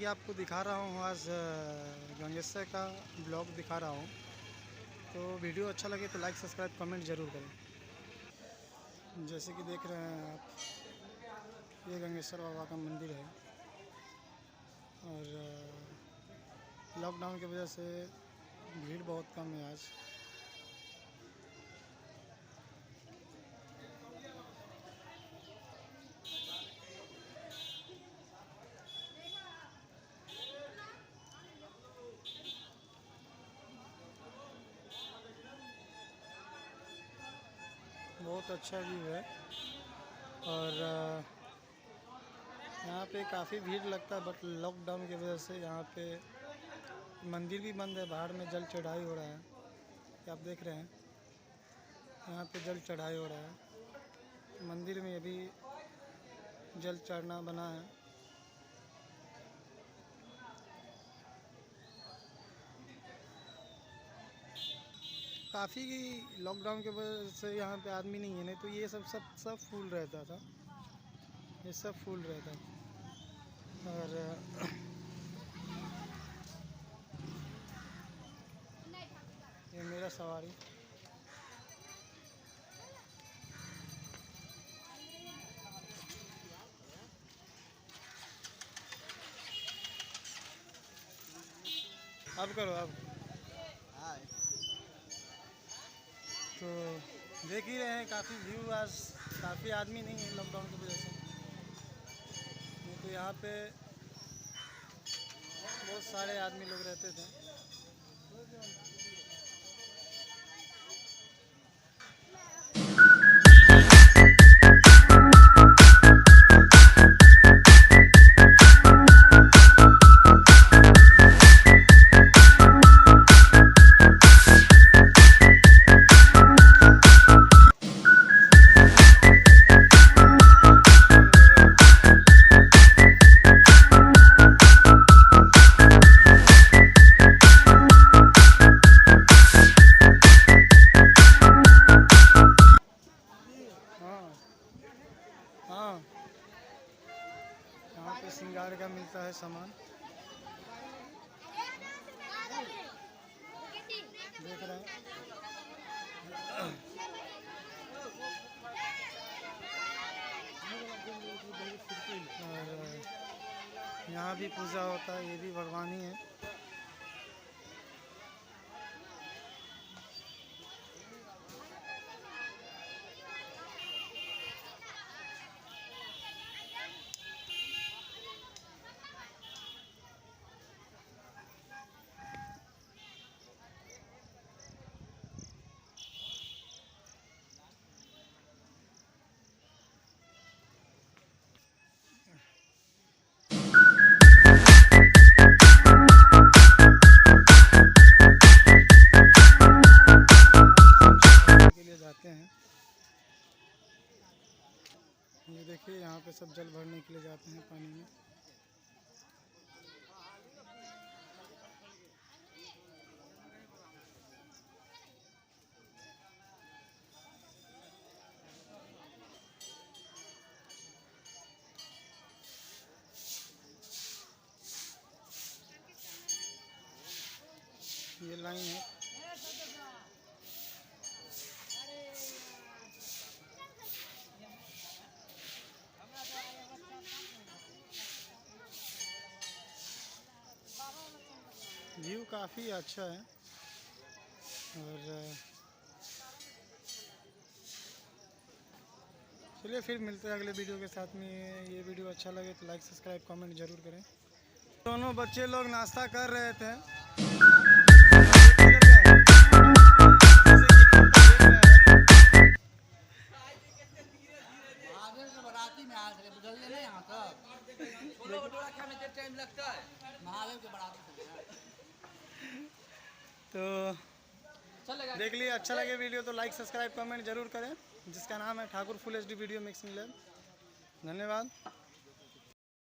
आपको दिखा रहा हूँ आज गंगेश्वर का ब्लॉग दिखा रहा हूँ। तो वीडियो अच्छा लगे तो लाइक सब्सक्राइब कमेंट ज़रूर करें। जैसे कि देख रहे हैं आप, ये गंगेश्वर बाबा का मंदिर है और लॉकडाउन की वजह से भीड़ बहुत कम है आज। बहुत अच्छा व्यू है और यहाँ पे काफ़ी भीड़ लगता है, बट लॉकडाउन की वजह से यहाँ पे मंदिर भी बंद है। बाहर में जल चढ़ाई हो रहा है, आप देख रहे हैं यहाँ पे जल चढ़ाई हो रहा है। मंदिर में अभी जल चढ़ना बना है। काफ़ी लॉकडाउन के वजह से यहाँ पे आदमी नहीं है, नहीं तो ये सब फुल रहता था, ये सब फुल रहता था। और ये मेरा सवारी अब करो अब। तो देख ही रहे हैं काफ़ी व्यू, आज काफ़ी आदमी नहीं है लॉकडाउन की वजह से, नहीं तो यहाँ पे बहुत सारे आदमी लोग रहते थे। हाँ, यहाँ पे श्रृंगार का मिलता है सामान, देख रहे हैं। और यहाँ भी पूजा होता है, ये भी भगवान ही है। ये देखिए यहाँ पे सब जल भरने के लिए जाते हैं पानी में। ये लाइन है, व्यू काफ़ी अच्छा है। और चलिए फिर मिलते हैं अगले वीडियो के साथ में। ये वीडियो अच्छा लगे तो लाइक सब्सक्राइब कमेंट जरूर करें। दोनों बच्चे लोग नाश्ता कर रहे थे। तो देख लिए, अच्छा लगे वीडियो तो लाइक सब्सक्राइब कमेंट जरूर करें, जिसका नाम है Thakur full HD video mixing lab. धन्यवाद।